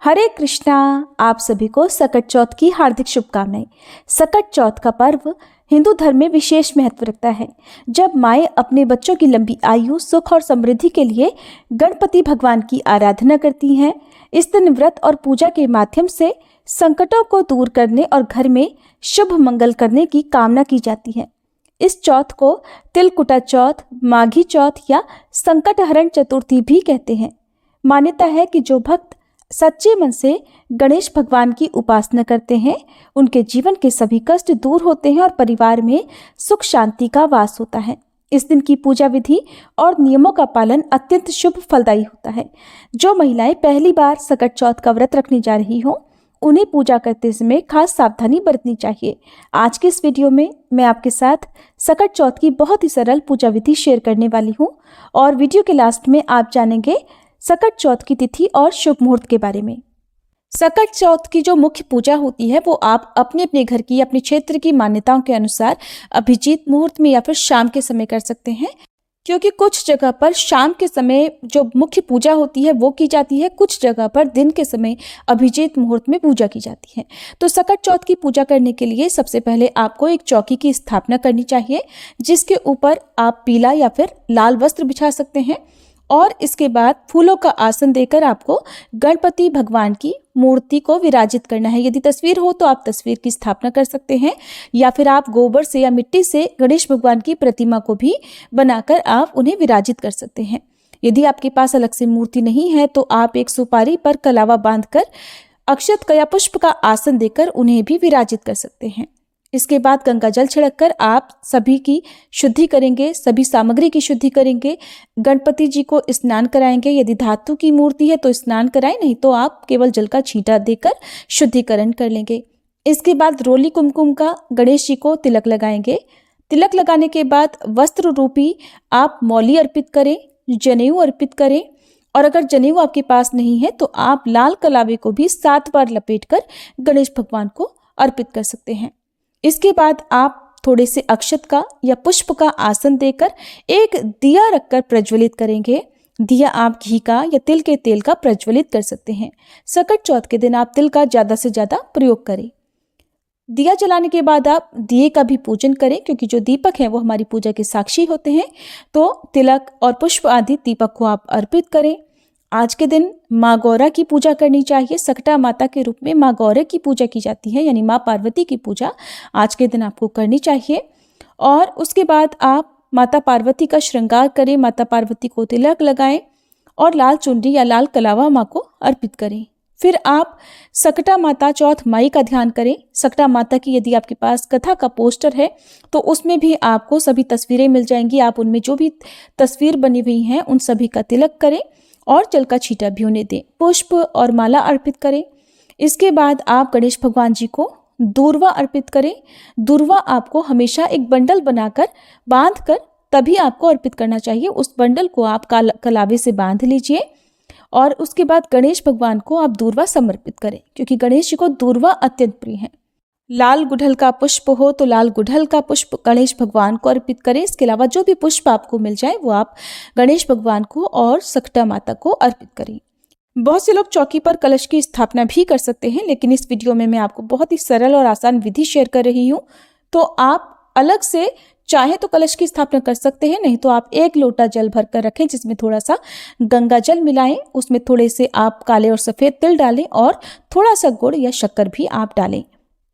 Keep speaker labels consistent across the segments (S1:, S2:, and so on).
S1: हरे कृष्णा। आप सभी को सकट चौथ की हार्दिक शुभकामनाएं। सकट चौथ का पर्व हिंदू धर्म में विशेष महत्व रखता है। जब माएँ अपने बच्चों की लंबी आयु, सुख और समृद्धि के लिए गणपति भगवान की आराधना करती हैं। इस दिन व्रत और पूजा के माध्यम से संकटों को दूर करने और घर में शुभ मंगल करने की कामना की जाती है। इस चौथ को तिलकुटा चौथ, माघी चौथ या संकटहरण चतुर्थी भी कहते हैं। मान्यता है कि जो भक्त सच्चे मन से गणेश भगवान की उपासना करते हैं, उनके जीवन के सभी कष्ट दूर होते हैं और परिवार में सुख शांति का वास होता है। इस दिन की पूजा विधि और नियमों का पालन अत्यंत शुभ फलदायी होता है। जो महिलाएं पहली बार सकट चौथ का व्रत रखने जा रही हों, उन्हें पूजा करते समय खास सावधानी बरतनी चाहिए। आज के इस वीडियो में मैं आपके साथ सकट चौथ की बहुत ही सरल पूजा विधि शेयर करने वाली हूँ और वीडियो के लास्ट में आप जानेंगे सकट चौथ की तिथि और शुभ मुहूर्त के बारे में। सकट चौथ की जो मुख्य पूजा होती है वो आप अपने अपने घर की, अपने क्षेत्र की मान्यताओं के अनुसार अभिजीत मुहूर्त में या फिर शाम के समय कर सकते हैं, क्योंकि कुछ जगह पर शाम के समय जो मुख्य पूजा होती है वो की जाती है, कुछ जगह पर दिन के समय अभिजीत मुहूर्त में पूजा की जाती है। तो सकट चौथ की पूजा करने के लिए सबसे पहले आपको एक चौकी की स्थापना करनी चाहिए, जिसके ऊपर आप पीला या फिर लाल वस्त्र बिछा सकते हैं और इसके बाद फूलों का आसन देकर आपको गणपति भगवान की मूर्ति को विराजित करना है। यदि तस्वीर हो तो आप तस्वीर की स्थापना कर सकते हैं या फिर आप गोबर से या मिट्टी से गणेश भगवान की प्रतिमा को भी बनाकर आप उन्हें विराजित कर सकते हैं। यदि आपके पास अलग से मूर्ति नहीं है तो आप एक सुपारी पर कलावा बांधकर अक्षत या पुष्प का आसन देकर उन्हें भी विराजित कर सकते हैं। इसके बाद गंगा जल छिड़ककर आप सभी की शुद्धि करेंगे, सभी सामग्री की शुद्धि करेंगे। गणपति जी को स्नान कराएंगे। यदि धातु की मूर्ति है तो स्नान कराएं, नहीं तो आप केवल जल का छींटा देकर शुद्धिकरण कर लेंगे। इसके बाद रोली कुमकुम का गणेश जी को तिलक लगाएंगे। तिलक लगाने के बाद वस्त्र रूपी आप मौली अर्पित करें, जनेऊ अर्पित करें और अगर जनेऊ आपके पास नहीं है तो आप लाल कलावे को भी 7 बार लपेटकर गणेश भगवान को अर्पित कर सकते हैं। इसके बाद आप थोड़े से अक्षत का या पुष्प का आसन देकर एक दिया रखकर प्रज्वलित करेंगे। दिया आप घी का या तिल के तेल का प्रज्वलित कर सकते हैं। सकट चौथ के दिन आप तिल का ज़्यादा से ज़्यादा प्रयोग करें। दिया जलाने के बाद आप दिए का भी पूजन करें, क्योंकि जो दीपक हैं वो हमारी पूजा के साक्षी होते हैं। तो तिलक और पुष्प आदि दीपक को आप अर्पित करें। आज के दिन माँ गौरा की पूजा करनी चाहिए। सकटा माता के रूप में माँ गौरा की पूजा की जाती है, यानी माँ पार्वती की पूजा आज के दिन आपको करनी चाहिए। और उसके बाद आप माता पार्वती का श्रृंगार करें, माता पार्वती को तिलक लगाएं और लाल चुनरी या लाल कलावा माँ को अर्पित करें। फिर आप सकटा माता चौथ माई का ध्यान करें। सकटा माता की यदि आपके पास कथा का पोस्टर है तो उसमें भी आपको सभी तस्वीरें मिल जाएंगी। आप उनमें जो भी तस्वीर बनी हुई हैं उन सभी का तिलक करें और जल का छींटा भी उन्हें दें। पुष्प और माला अर्पित करें। इसके बाद आप गणेश भगवान जी को दूर्वा अर्पित करें। दूर्वा आपको हमेशा एक बंडल बनाकर बांधकर तभी आपको अर्पित करना चाहिए। उस बंडल को आप कलावे से बांध लीजिए और उसके बाद गणेश भगवान को आप दूर्वा समर्पित करें, क्योंकि गणेश जी को दूर्वा अत्यंत प्रिय है। लाल गुड़हल का पुष्प हो तो लाल गुड़हल का पुष्प गणेश भगवान को अर्पित करें। इसके अलावा जो भी पुष्प आपको मिल जाए वो आप गणेश भगवान को और सकटा माता को अर्पित करें। बहुत से लोग चौकी पर कलश की स्थापना भी कर सकते हैं, लेकिन इस वीडियो में मैं आपको बहुत ही सरल और आसान विधि शेयर कर रही हूँ। तो आप अलग से चाहे तो कलश की स्थापना कर सकते हैं, नहीं तो आप 1 लोटा जल भर कर रखें, जिसमें थोड़ा सा गंगा जल मिलाएं, उसमें थोड़े से आप काले और सफ़ेद तिल डालें और थोड़ा सा गुड़ या शक्कर भी आप डालें,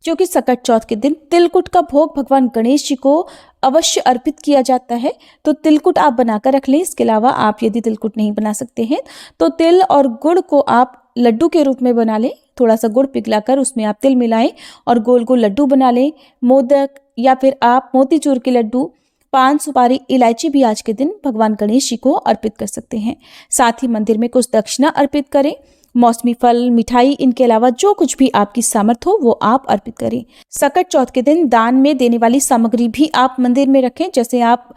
S1: क्योंकि सकट चौथ के दिन तिलकुट का भोग भगवान गणेश जी को अवश्य अर्पित किया जाता है। तो तिलकुट आप बनाकर रख लें। इसके अलावा आप यदि तिलकुट नहीं बना सकते हैं तो तिल और गुड़ को आप लड्डू के रूप में बना लें। थोड़ा सा गुड़ पिघलाकर उसमें आप तिल मिलाएं और गोल गोल लड्डू बना लें। मोदक या फिर आप मोतीचूर के लड्डू, पान, सुपारी, इलायची भी आज के दिन भगवान गणेश जी को अर्पित कर सकते हैं। साथ ही मंदिर में कुछ दक्षिणा अर्पित करें। मौसमी फल, मिठाई, इनके अलावा जो कुछ भी आपकी सामर्थ्य हो वो आप अर्पित करें। सकट चौथ के दिन दान में देने वाली सामग्री भी आप मंदिर में रखें। जैसे आप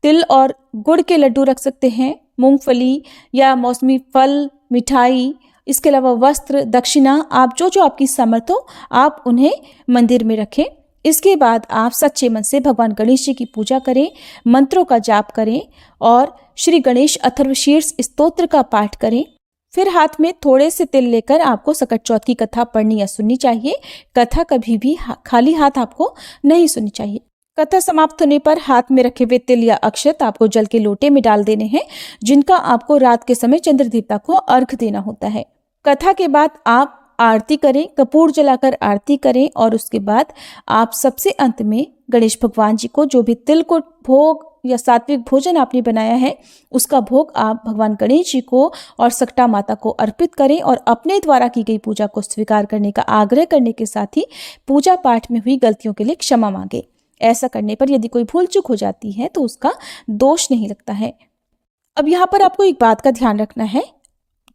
S1: तिल और गुड़ के लड्डू रख सकते हैं, मूंगफली या मौसमी फल, मिठाई, इसके अलावा वस्त्र, दक्षिणा, आप जो आपकी सामर्थ्य हो आप उन्हें मंदिर में रखें। इसके बाद आप सच्चे मन से भगवान गणेश जी की पूजा करें, मंत्रों का जाप करें और श्री गणेश अथर्वशीर्ष स्तोत्र का पाठ करें। फिर हाथ में थोड़े से तिल लेकर आपको सकट चौथ की कथा पढ़नी या सुननी चाहिए। कथा कभी भी खाली हाथ आपको नहीं सुननी चाहिए। कथा समाप्त होने पर हाथ में रखे हुए तिल या अक्षत आपको जल के लोटे में डाल देने हैं, जिनका आपको रात के समय चंद्र देवता को अर्घ देना होता है। कथा के बाद आप आरती करें, कपूर जलाकर आरती करें और उसके बाद आप सबसे अंत में गणेश भगवान जी को जो भी तिल को भोग या सात्विक भोजन आपने बनाया है उसका भोग आप भगवान गणेश जी को और सकटा माता को अर्पित करें और अपने द्वारा की गई पूजा को स्वीकार करने का आग्रह करने के साथ ही पूजा पाठ में हुई गलतियों के लिए क्षमा मांगे। ऐसा करने पर यदि कोई भूल चूक हो जाती है तो उसका दोष नहीं लगता है। अब यहाँ पर आपको एक बात का ध्यान रखना है,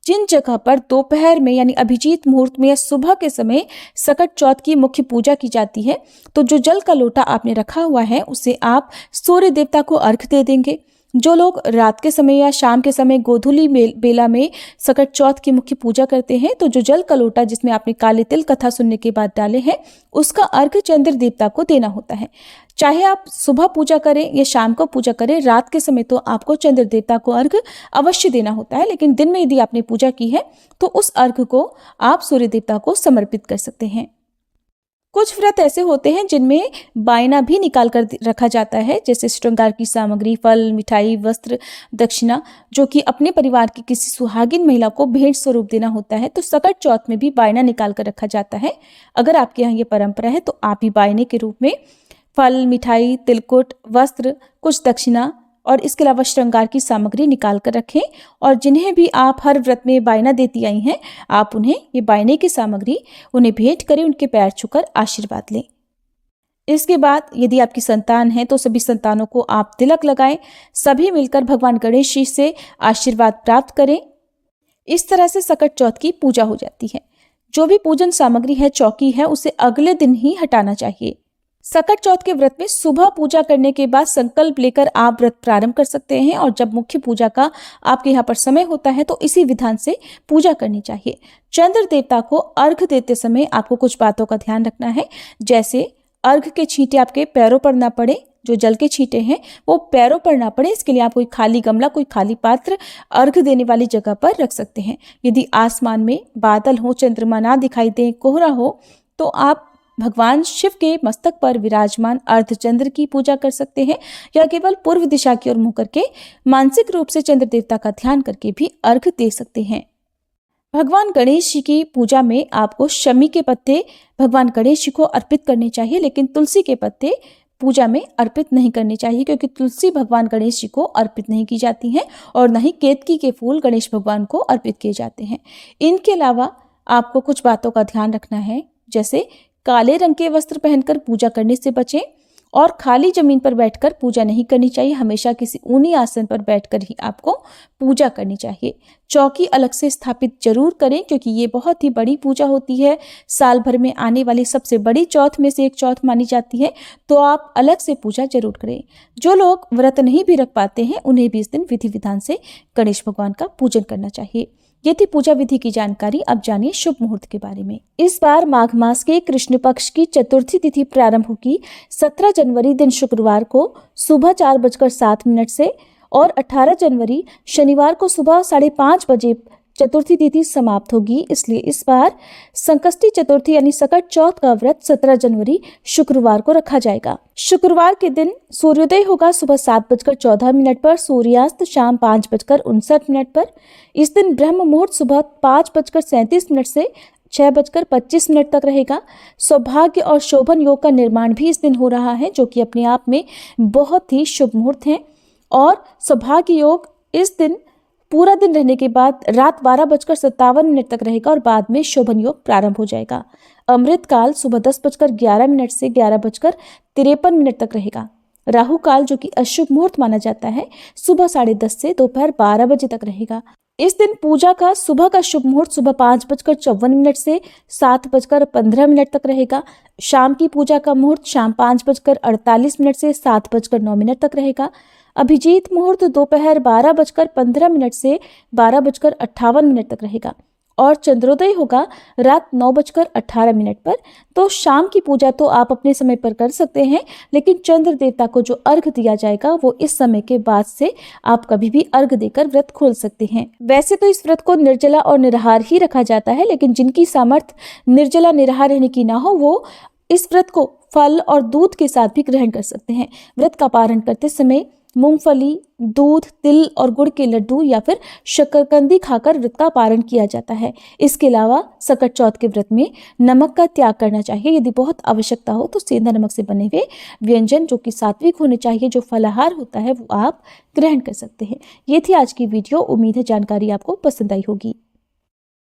S1: जिन जगह पर दोपहर में यानी अभिजीत मुहूर्त में या सुबह के समय सकट चौथ की मुख्य पूजा की जाती है, तो जो जल का लोटा आपने रखा हुआ है उसे आप सूर्य देवता को अर्घ दे देंगे। जो लोग रात के समय या शाम के समय गोधूली बेला में सकट चौथ की मुख्य पूजा करते हैं, तो जो जल का लोटा जिसमें आपने काले तिल कथा सुनने के बाद डाले हैं उसका अर्घ चंद्र देवता को देना होता है। चाहे आप सुबह पूजा करें या शाम को पूजा करें, रात के समय तो आपको चंद्र देवता को अर्घ अवश्य देना होता है, लेकिन दिन में यदि आपने पूजा की है तो उस अर्घ को आप सूर्य देवता को समर्पित कर सकते हैं। कुछ व्रत ऐसे होते हैं जिनमें बायना भी निकाल कर रखा जाता है, जैसे श्रृंगार की सामग्री, फल, मिठाई, वस्त्र, दक्षिणा, जो कि अपने परिवार की किसी सुहागिन महिला को भेंट स्वरूप देना होता है। तो सकट चौथ में भी बायना निकाल कर रखा जाता है। अगर आपके यहाँ ये परंपरा है तो आप भी बायने के रूप में फल, मिठाई, तिलकुट, वस्त्र, कुछ दक्षिणा और इसके अलावा श्रृंगार की सामग्री निकाल कर रखें। और जिन्हें भी आप हर व्रत में बायना देती आई हैं, आप उन्हें ये बायने की सामग्री उन्हें भेंट करें, उनके पैर छूकर आशीर्वाद लें। इसके बाद यदि आपकी संतान है तो सभी संतानों को आप तिलक लगाएं, सभी मिलकर भगवान गणेश जी से आशीर्वाद प्राप्त करें। इस तरह से सकट चौथ की पूजा हो जाती है। जो भी पूजन सामग्री है, चौकी है, उसे अगले दिन ही हटाना चाहिए। सकट चौथ के व्रत में सुबह पूजा करने के बाद संकल्प लेकर आप व्रत प्रारंभ कर सकते हैं और जब मुख्य पूजा का आपके यहाँ पर समय होता है तो इसी विधान से पूजा करनी चाहिए। चंद्र देवता को अर्घ देते समय आपको कुछ बातों का ध्यान रखना है, जैसे अर्घ के छींटे आपके पैरों पर ना पड़े, जो जल के छींटे हैं वो पैरों पर ना पड़े। इसके लिए आप कोई खाली गमला, कोई खाली पात्र अर्घ देने वाली जगह पर रख सकते हैं। यदि आसमान में बादल हो, चंद्रमा ना दिखाई दे, कोहरा हो, तो आप भगवान शिव के मस्तक पर विराजमान अर्धचंद्र की पूजा कर सकते हैं या केवल पूर्व दिशा की ओर मुंह करके मानसिक रूप से चंद्र देवता का ध्यान करके भी अर्घ दे सकते हैं। भगवान गणेश जी की पूजा में आपको शमी के पत्ते भगवान गणेश जी को अर्पित करने चाहिए, लेकिन तुलसी के पत्ते पूजा में अर्पित नहीं करने चाहिए, क्योंकि तुलसी भगवान गणेश जी को अर्पित नहीं की जाती हैं और न ही केतकी के फूल गणेश भगवान को अर्पित किए जाते हैं। इनके अलावा आपको कुछ बातों का ध्यान रखना है, जैसे काले रंग के वस्त्र पहनकर पूजा करने से बचें और खाली जमीन पर बैठकर पूजा नहीं करनी चाहिए। हमेशा किसी ऊनी आसन पर बैठकर ही आपको पूजा करनी चाहिए। चौकी अलग से स्थापित जरूर करें, क्योंकि ये बहुत ही बड़ी पूजा होती है, साल भर में आने वाली सबसे बड़ी चौथ में से एक चौथ मानी जाती है, तो आप अलग से पूजा जरूर करें। जो लोग व्रत नहीं भी रख पाते हैं उन्हें भी इस दिन विधि विधान से गणेश भगवान का पूजन करना चाहिए। ये थी पूजा विधि की जानकारी। अब जानिए शुभ मुहूर्त के बारे में। इस बार माघ मास के कृष्ण पक्ष की चतुर्थी तिथि प्रारंभ होगी 17 जनवरी दिन शुक्रवार को सुबह 4:07 से और 18 जनवरी शनिवार को सुबह 5:30 बजे चतुर्थी तिथि समाप्त होगी। इसलिए इस बार संकष्टी चतुर्थी यानी सकट चौथ का व्रत 17 जनवरी शुक्रवार को रखा जाएगा। शुक्रवार के दिन सूर्योदय होगा सुबह 7:14 पर, सूर्यास्त शाम 5:59 पर। इस दिन ब्रह्म मुहूर्त सुबह 5:37 से 6:25 तक रहेगा। सौभाग्य और शोभन योग का निर्माण भी इस दिन हो रहा है, जो कि अपने आप में बहुत ही शुभ मुहूर्त है। और सौभाग्य योग इस दिन पूरा दिन रहने के बाद रात 12:57 तक रहेगा और बाद में शोभन योग प्रारंभ हो जाएगा। अमृत काल सुबह 10:11 से 11:53 तक रहेगा। राहु काल, जो कि अशुभ मुहूर्त माना जाता है, सुबह 10:30 से दोपहर 12 बजे तक रहेगा। इस दिन पूजा का सुबह का शुभ मुहूर्त सुबह 5:54 से 7:15 तक रहेगा। शाम की पूजा का मुहूर्त शाम 5:48 से 7:09 तक रहेगा। अभिजीत मुहूर्त दोपहर 12:15 से 12:58 तक रहेगा और चंद्रोदय होगा रात 9:18 पर। तो शाम की पूजा तो आप अपने समय पर कर सकते हैं, लेकिन चंद्र देवता को जो अर्घ दिया जाएगा वो इस समय के बाद से आप कभी भी अर्घ देकर व्रत खोल सकते हैं। वैसे तो इस व्रत को निर्जला और निराहार ही रखा जाता है, लेकिन जिनकी सामर्थ्य निर्जला निराहार रहने की ना हो वो इस व्रत को फल और दूध के साथ भी ग्रहण कर सकते हैं। व्रत का पारण करते समय मूंगफली, दूध, तिल और गुड़ के लड्डू या फिर शकरकंदी खाकर व्रत का पारण किया जाता है। इसके अलावा सकट चौथ के व्रत में नमक का त्याग करना चाहिए। यदि बहुत आवश्यकता हो तो सेंधा नमक से बने हुए व्यंजन जो कि सात्विक होने चाहिए, जो फलाहार होता है, वो आप ग्रहण कर सकते हैं। ये थी आज की वीडियो। उम्मीद है जानकारी आपको पसंद आई होगी।